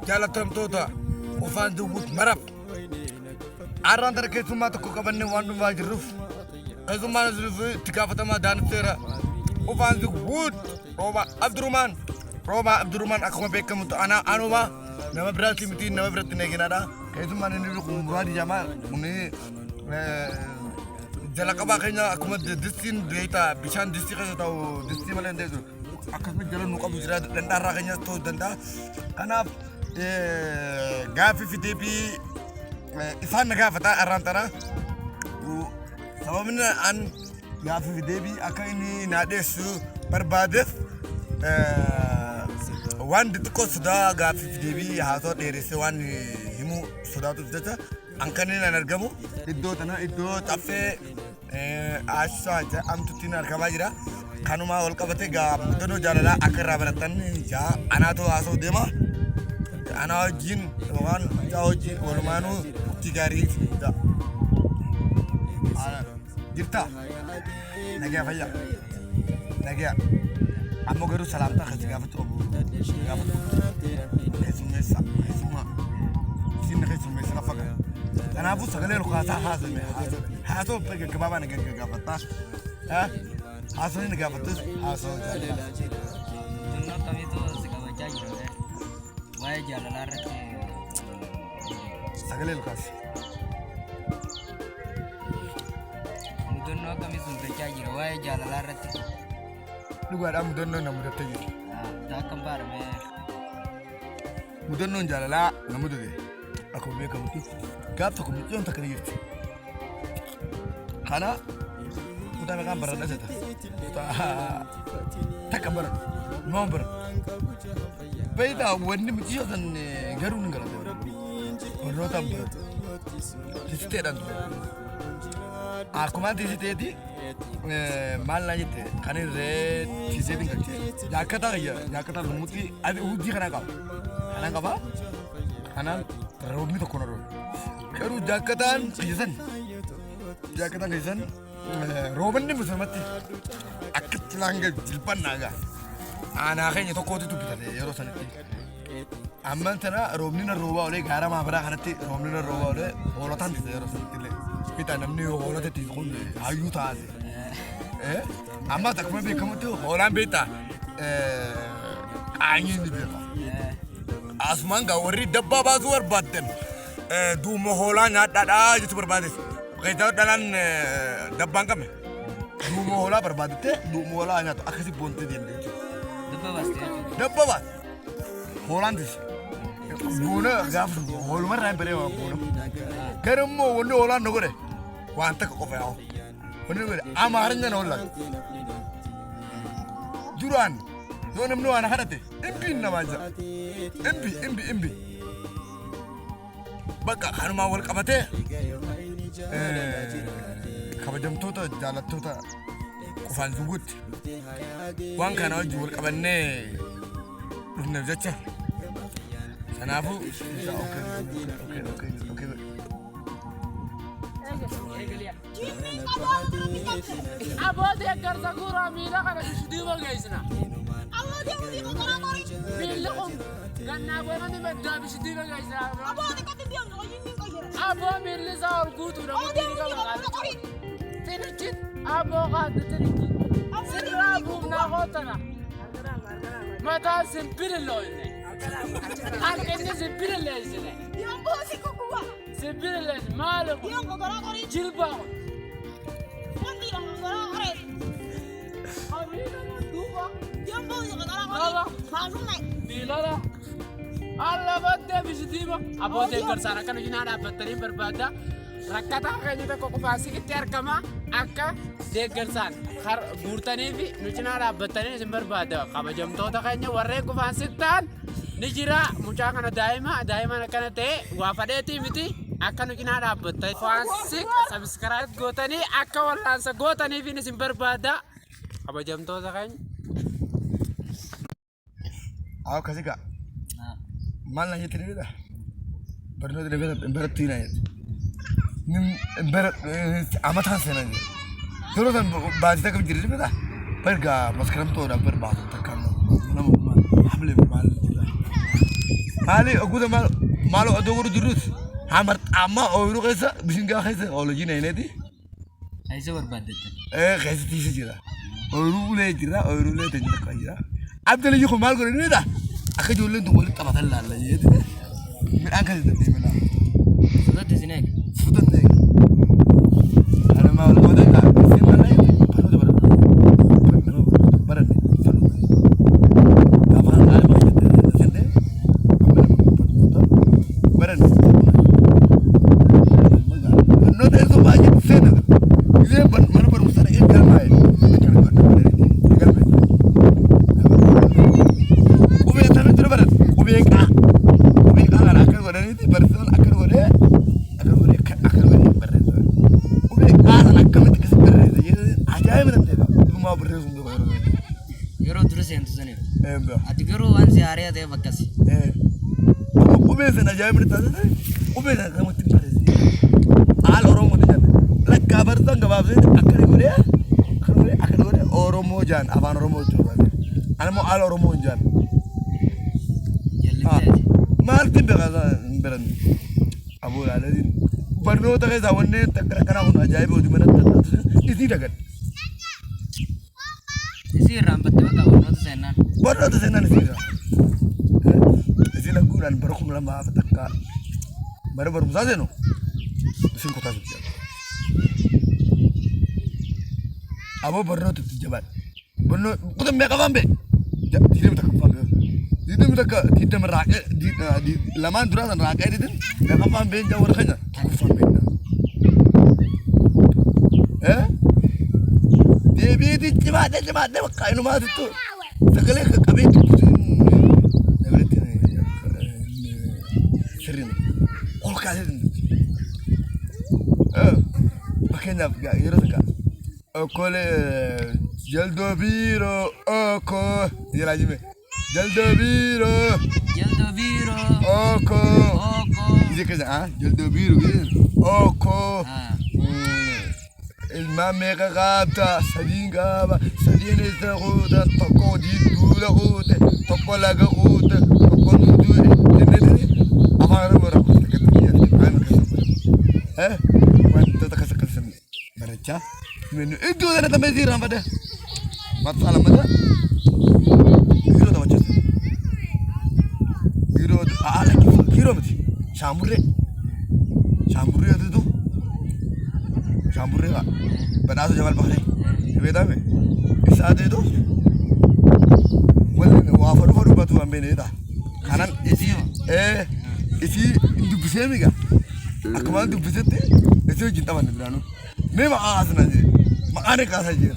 جالتهم توتا وفان دوبوت مرب عران تركيز ما تكو كبني واندو واجروف كذو ما نزلف تكافة ما دانتيرا وفان دوبوت روبا عبد الرحمن أكو بيكم أنا ما نما براتي متين نما براتي نيجينا دا كذو ما ننزل كمبرادي جماعة مني جلا كباكينا أكو ما دستين ديتا بيشان دستي كذا تاو دستي مالين ديتو أكو ما جلو نوكا بيجرا دندا راكينا تو دندا أنا غافي في دبي إفان نغافتا أرانترا وسببنا أن غافي في دبي أكايني نادسو بربادف وان دتكو سدا غافي في دبي هاتو ديرسي وان همو سدا تبدتا أنكني نرجمو إدو تافه عشاء جا أم تطين أركبا جرا كانوا ما والكبتة غا مدنو جاللا أكرر برتن جا أنا تو آسو ديما أنا جين وان جاو جين ولمانو تجاري دا جرتا نجيا فيا نجيا أمو غيرو سلام تا خسي غافت أبو غافت خسميسا خسما سين خسميسا لفقا أنا أبو سجلي لقاطع هاتو بيجي كبابا نجيا غافتا ها هاتو نجافتا هاتو جاللا Tunno kami tu sekarang jaya je. Wah jalan larat. سجلي لقاس Tunno kami sudah jaya. Wah jalan larat. lugar am mudonno na mudategi Tak kembar me. mudonno jalala na mudade ako be kamutu gafta ko mutun takriyirti kana mutame kan barada zata takabbar nombar bayda wani mutiyo dan garun ngala wono tabba tistedan akuma tisitedi mal na jite kanin re tisedi ngati yakata muti adi uji kana ba ana robni to kono karu jakatan kisan roban ni musamati akit langa jilpan naga ana khanya to kodi tu bitale yero sanati amma tana robni na roba ole gara ma bara hanati robni na roba ole holotan de yero sanati le kita namni holate ti khunde ayuta amma takma be kamutu holan beta anyi ni beta asman ga wari dabba ba zuwar batten du mo holan ya dada jitu berbadis kaita dalan dabban kame du mo hola berbadite du mo hola nya to akasi bonte din dabba bas holan dis buna gaf hol mar ran bere wa buna kermo wono holan nogore wanta ko fa yaw wono gore amarnya no holan duran donam no ana hadate imbi na maja imbi baka hanuma wal qabate kabajamtoota jaalattoota qofaan zugutti waan kana wajji wal qabanne dhufneef jecha sanaafu Abote garza gura mila kana shdiwa gaisna. Abote udi ko koramori. Billakum ganna bona ni medda bishdiwa gaisna. Abote katindiam no yinni ko jira. Abo milli zaur gutu da mudini ka ba. Tinijit abo qad tinijit. Sirabu na hotana. Mata simpil loine. Alkenne simpil lezine. Yambo sikuwa. Simpil lez malo. Yambo koramori. Jilba. Dilala alla badde bisdiba abote garsana kan jina da battari barbada rakata kayni ta ko fasi kitti arkama akka de garsan har burtani fi nujina da battari sim barbada kabajamto ta kaynya warre ko fasitan nijira mucha kana daima kana te wa fadeti miti akka nujina da battari fasi subscribe gotani akka wallansa gotani fi sim barbada kabajamto ta kaynya aw kasika mal na yitri da barno de berat tina yet nim berat amatan sena ni dolo dan baajita kam jirri beda برجع مسكرم تورا بربع تكلم أنا ما حمل مال مالي أقول مالو أدور جلوس حمرت أما أورو كيسا بسنجا كيسا أولو جينا هنا Aisa berbadut. كيسا تيجي جرا أورو له جرا أورو له تجرا كيا عبد الله يخو مال كوري نيدا أكيد يقول لهم تقول تبى تلا لا يد من أنك تدي ملا Sudah di sini. سودان ده أنا ما أقول كذا لا بس ما لا يد فلو ده برد أفهم لا ما يد سنده برد no ده إذا ما يد سنده إذا mana bermusara ini kan main ube tanah tu berada ube kah lah akar berada ni berada akar berada berada ube kah lah akar mesti kesini berada jadi ajaib nanti tak cuma berada untuk berada Gero terus yang tu sana. bro Ati gero ansi area tu bakasi. ube sana ajaib nanti tak ube sana kamu tinggal al orang mana jangan lek kabar tu enggak apa-apa akar berada orang mau jangan apa orang mau coba ane mau al orang mau jangan Jadi aja. Martin beran abu aladin barno ta kaisa wanne takra hun ajaib odi mana isi dagat Isi rambat tu kau orang tu sana. barno ta senan isi lagunan barukum lama fatakka baru musaje no sin kota sih abu barno tu jabat barno kuda me kafambe tidak tak kafambe tidak meraka di laman durasan raka itu me kafambe jauh rakanya kafambe dia di cepat kain rumah itu segala kami itu sering all kali makanya gak kira enggak okole jaldo biro oko dia lagi me jaldo biro oko dia kerja jaldo biro oko المامي غابتا سدينغابا سديني تغودا تقو دي دولا غودا تقو لاغا غودا تقو ندو جنتي أفعل مرة كتير وانت تكسر مرجع منو itu ada tambah siram pada masalah mana giro dah macam giro lagi giro mesti campur itu tu campur lah pada tu jamal pakai beda me bisa ada itu wafaru batu ambil ni dah kanan isi itu bisa ni kan aku malah itu bisa tu itu cinta mana beranu memang asal aja makanya kah saja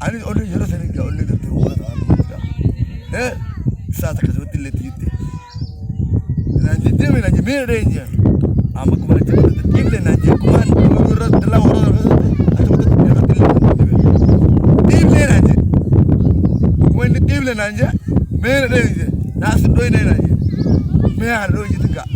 ani orang jelas ni kau orang itu terus saat kerja letih nanti dia mana merenya amak kemana cepat kita nanti kuman urut telah orang atau tim nanti kuman tim nanti merenya nasi doi nanti merah doi itu enggak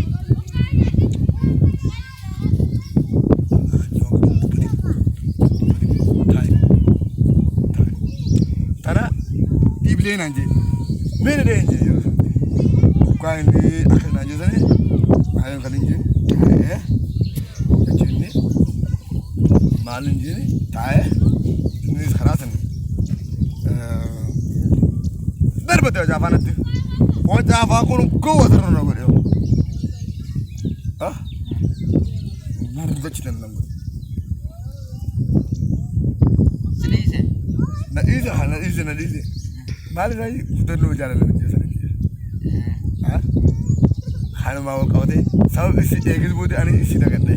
karena tim nanti merenya kuan di akhir nanti sana ayam kalinje jadi malin jadi tahe ini sekarang berbetul jawaban itu oh jawab aku kau terus nak beri baru bercita dalam Sini sih. na isi malin lagi sudah lu jalan lagi sana Hanu mau kau deh, sahaja isi egis bude ani isi dah kata,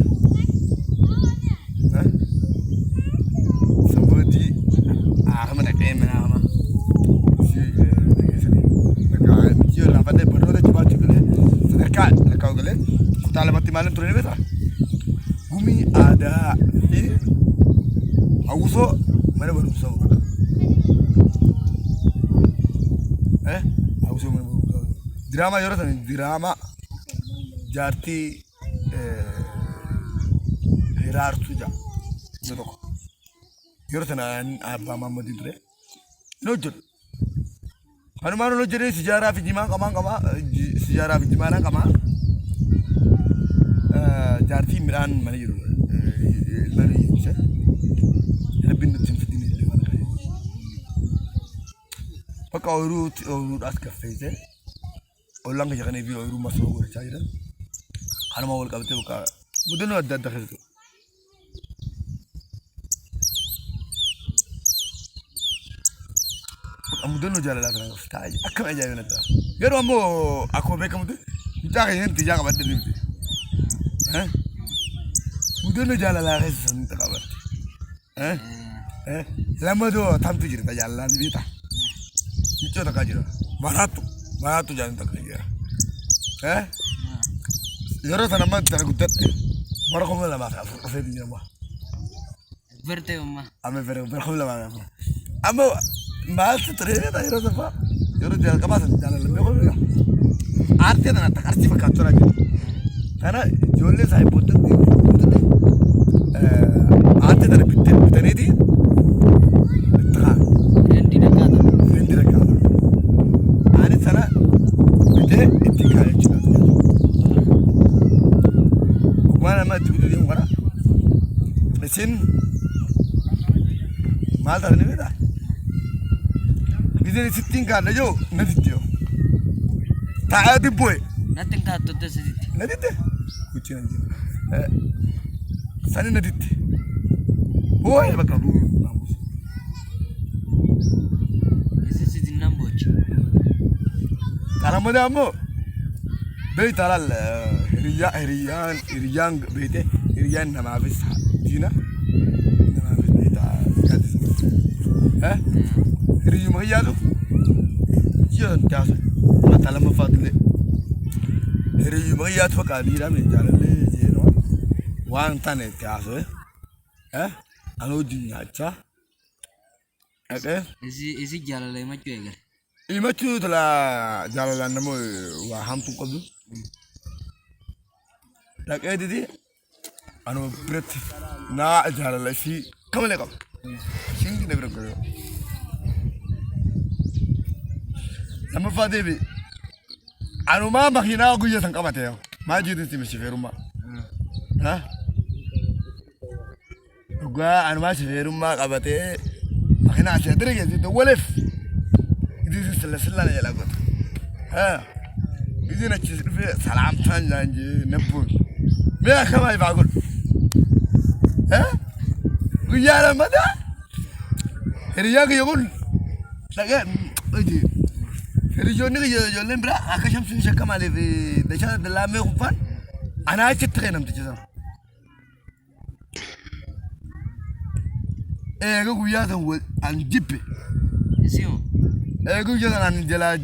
seperti mana kayak mana ama, si egis ni, nak kau lambat deh baru dah coba cekale, sedekat kau gale, kita lambat malam turun ni betul, gumi ada, ini, awuso mana baru awuso, awuso mana baru, drama jora sana, drama Jarti hirar tuja, betul. yeroo sana abbaa Maammadii ture hin hojjetu. Kanumaan hojjetee sijaaraa fi jimaa qabaa sijaaraa fi jimaadhaan qabaa jaartii midhaan mana jiru mana jiru rabbiin nutti hin fidin illee mana jiru bakka ooyiruudhaas gaffeesse ollaan kan jedhanii fi ooyiruu masoo godhachaa jiran kanuma wal qabatee bakka mudannoo adda addaa keessatti. Mudannoo jaalalaa kana taa'ee akkam ajaa'ibaa ta'a. Garuu ammoo akkuma beekamutti mucaa keenya tijaa qabattee deemte. Mudannoo jaalalaa keessa sanatti qabatte. Lamadoo tamtu jirta jaalalaan ni beektaa. Michoo takkaa jira. Maraattu jaalala takkaa jira. Yeroo sana amma tana guddadhe bara kuma lamaa fi afur dhufee jira amma. Berte umma. Amma bara kuma lamaa fi afur. Amma maaltu ture yeroo safaa yeroo jalqabaa sana jaalala beeku. Aartee tana akka arsii fakkaatu jira. Kana ijoollee isaa booddatti aartee tana bitaniiti itti haa. Rendi dhaqaata. Ani sana bitee itti kaa jechuudha. Waan amma itti bituu deemu kana isin maal ta'a ni beektaa? Gizeen sittiin kaadha joo na diddee taa'aa dibbooye. Natti hin kaattotte sitti. Na diddee kuchii nan jira sani na diddee booye bakka bu'uuru naamusa. Isi sitti nan boochi. Kana malee ammoo beektaa laal hiriyyaan beekte hiriyyaan namaafis diina namaafis beektaa gaddisa. Hiriyyuma hiyyaatu jiran taasisu mata lammaffaatullee hiriyyuma hiyyaatu fakkaa dhiiraa jaalallee jedhama waan tane taasisu ana wajjin nyaachaa dhaqee. Isi jaalala himachuu eegale. Himachuu tala jaalalaan namoo waa hamtuu qabdu dhaqee didi anuma biratti naa jaalala ishii kamalee qaba ishiin gina bira godhama. Lammaffaa deebi anumaa makiinaa guyyaa san qabate maa jiruun si shifeerummaa. Dhugaa anumaa shifeerummaa qabatee makiinaa asii adda geessite waleef idiin silla na jala goota. Idiin achis dhufee salaamtaan jaanjee nabbuun mee akkamaa ifaa godhu. Guyyaa lammataa hiriyaa kiyya kun dhaqee hojii. Hiriyoonni ijoolleen biraa akka shamsiin shakka maaliif dachaa dalaamee kubbaan anaa achitti ta'e namtichi sana. Eega guyyaa san an jibbe. Isimu. Eega guyyaa san an jalaa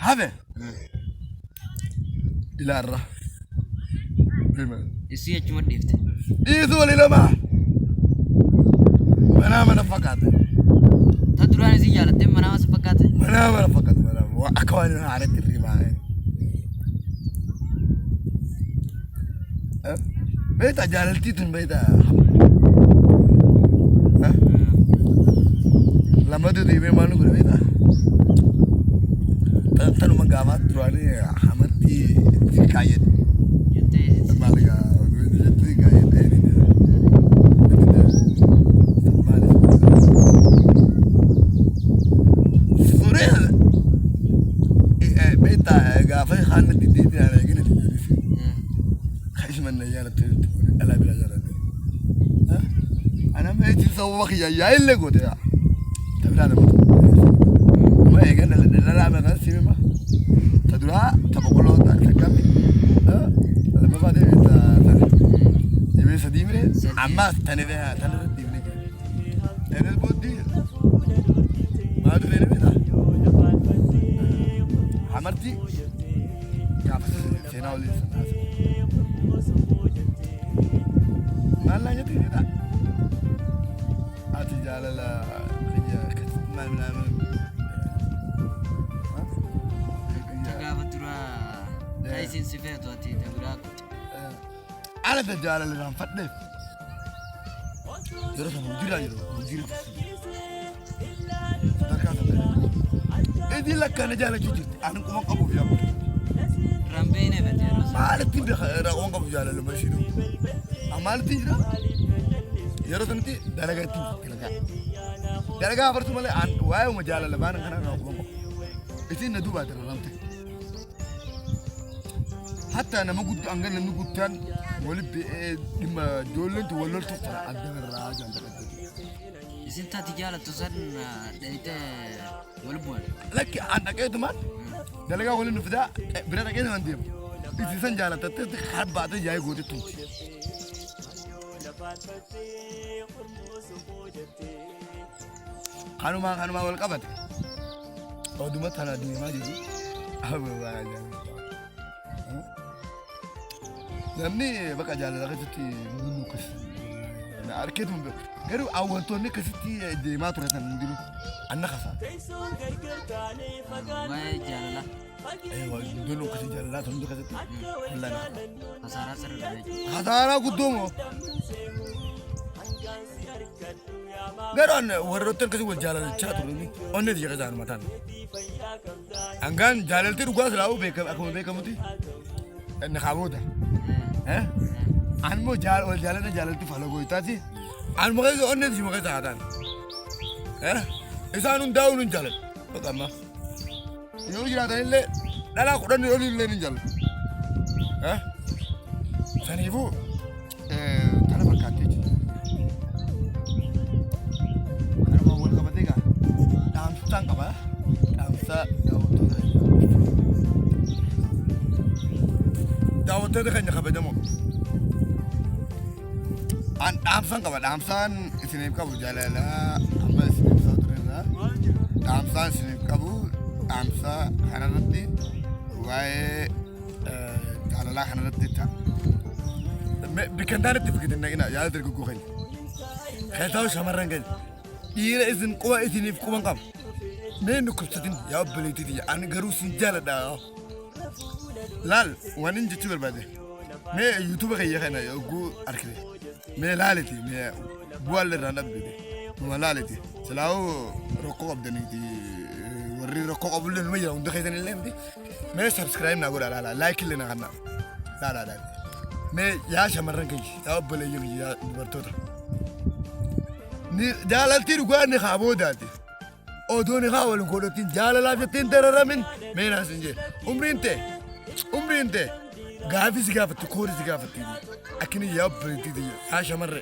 hafe. Ilaarra. Isi achuma dhiifte. Dhiisu walii lamaa. Mana fakkaate. Ta duraan isi jaalattee mana fakkaate. Mana fakkaate. Akka waan haaratti ribaa. Beektaa jaalaltii tun beektaa. Lamatu deemee maal nu godhe beektaa? Tanuma gaafaa duraanii hamatti itti kaayyadhe. Maal egaa itti kaayyadhe. Gaafa haala diddiitti haala eegina diddiitti kaismanna jaalatti ala bira jaalatti ana meetii sababa kiyya yaa'illee goote yaa tabiraa namatu ma eegan daldalaa maqaan simima ta duraa ta boqqoloo ta akkami lammaffaa deebee sadii mire ammaas tanirra deebine jira tanis booddee maatu feene beetaa hamartii gaafa seenaa olii sannaasa maal laa jettee jedha ati jaalala kiyya maal minaamin gaafa duraa isin si feetu ati dabiraa ana ta jaalala irraan fadheef yeroo sana hojii jira idin lakkaana jaalachuu jirti ani kuma qabuuf yaabbu Rambee ne fedheera. maalitti raawwan qabu jaalala mashiinu maalitti jira yeroo sanatti dalagaa itti dalagaa afartu malee waa'ee uma jaalala baana kana raawwan qabu isin na duubaa dara ramte hatta nama guddaa hanga namni guddaan walitti dhimma ijoolleen wal loltu fara addanarraa jaalala Isin taati jaalattu san dheeyitee wal bu'an. lakki an dhaqeetumaan dalagaa waliin nufidaa bira dhaqeetumaan deema isin san jaalatatte harbaate yaa'ee goote tumti kanumaa wal qabate oduma tana deemaa jiru ababaa jaalala namni bakka jaalala keessatti nunu kasi arkeetuun garuu awwantoonni akkasitti deemaa turatan hin jiru anna kasaa Waa'ee jaalala. dulu kasi jaalala tun duka sitti wallahi Hasaaraa sirriidha jechuudha. hasaaraa guddoomoo garaan warroottan kasi wal jaalalachaa turani onneeti jedha jaanu mataan hangaan jaalaltii dhugaa silaa'uu akkuma beekamuti inni qaamota anmoo wal jaalala jaalaltii fala gooytaati anuma keessa onneeti shima keessa haataan isaan hundaa'uun hin jaalal bakka yoo jiraatanillee dhalaa kudhan olillee hin jaalal saniifuu kana fakkaatteeti kanuma wal qabatee gaa dhaamsaan qaba dhaamsaa daawwattoota keenya kabajamoo an dhaamsaan qaba dhaamsaan isiniif qabu jaalala amma isiniif isaa turerraa dhaamsaan isiniif qabu dhaamsaa kanarratti waa'ee jaalalaa kanarratti ta'a bikantaanitti fikitinna yaada dargaggoo keenya keessaa shamarran keenya dhiira isin quba isiniif quban qaba mee nukkubsatin yaa obboleettiiti ani garuu sin jaaladha laal wanin jechuu barbaade mee yuutuuba kiyya kana yogguu arkite mee laaliti mee bu'aan irraa dhabbite numa laaliti silaa'uu rokkoo qabdaniiti warri rokkoo qabullee numa jira hunda keessan illee miti mee sabskiraayib naa godha laala laayik illee naa kanna laala mee yaa shamarran keenya yaa obboleeyyan yaa dubartoota jaalaltii dhugaa ni haa boodaati odoo ni haa waliin godhatiin jaalalaaf jettiin dararamin mee naas hin jee umriin ta'e gaafii si gaafatti koori si gaafatti akkini yaa obboleettiiti yaa shamarre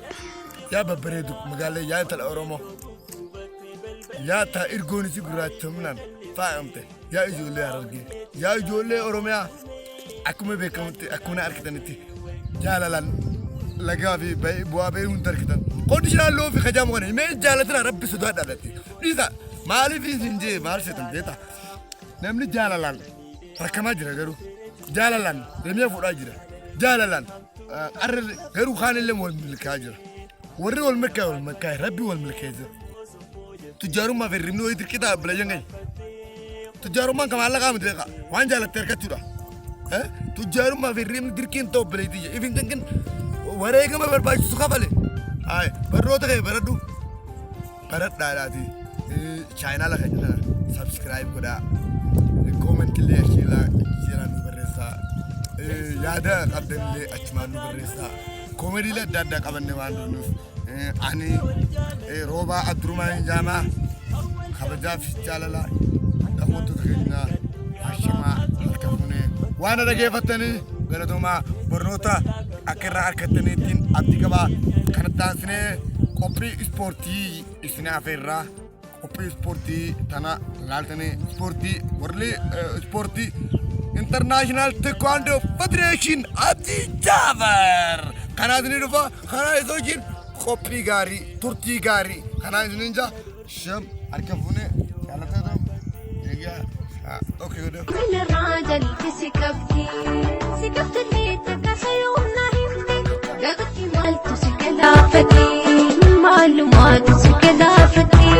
yaa babbareedu magaalaa yaa intala oromoo yaa taa irgoon si gurraachamnaan faayamte yaa ijoollee harargee yaa ijoollee oromiyaa akkuma beekamutti akkuma arkitanitti jaalalaan lagaa fi bu'aa ba'ee hundi arkitan koondishinaan loo fi kajaamu kana mee jaalatina rabbi sodaa dhaadhatti dhiisa maaliif hin jee maal seetan beeta namni jaalalaan rakkamaa jira garuu jaalalaan deemee fuudhaa jira jaalalaan qarri garuu kaanillee wal milkaa jira warri wal milkaa rabbi wal milkee jira tujjaarummaa fi rimni wayii dirqitaa bilayyan gahi tujjaarummaan kamaa allaqaa miti beekaa waan jaalattee harkachuudha tujjaarummaa fi rimni dirqiin ta'u bilaytii jira ifin tankin wareegama barbaachisu kafale barnoota kee baradhu baradhaadhaati chaayinaala keenya kana sabskiraayib godhaa koomentillee achiilaa nu barreessaa yaada qabdanillee achumaan nu barreessaa koomediilee adda addaa qabanne waan dunuuf ani roobaa abdurumaa jaamaa kabajaaf jaalalaa dhamootota keenya hashimaa harka funee waan dhageeffattanii galatoomaa barnoota akka irraa argattaniittiin abdii qabaa kanatti aansinee qophii ispoortii isin afeerraa qophii ispoortii tana laaltanii ispoortii warri ispoortii international taekwondo federation abdii jaafar kanaa isinii dhufa kanaa isoo jiin qophii gaarii turtii gaarii kanaa isiniin jaa sham harka funee jaalatata eegaa اوكي كده من الراجل تسكبتي سكبت اللي تكسي ونهمتي قدك مالتو سكدافتي معلومات سكدافتي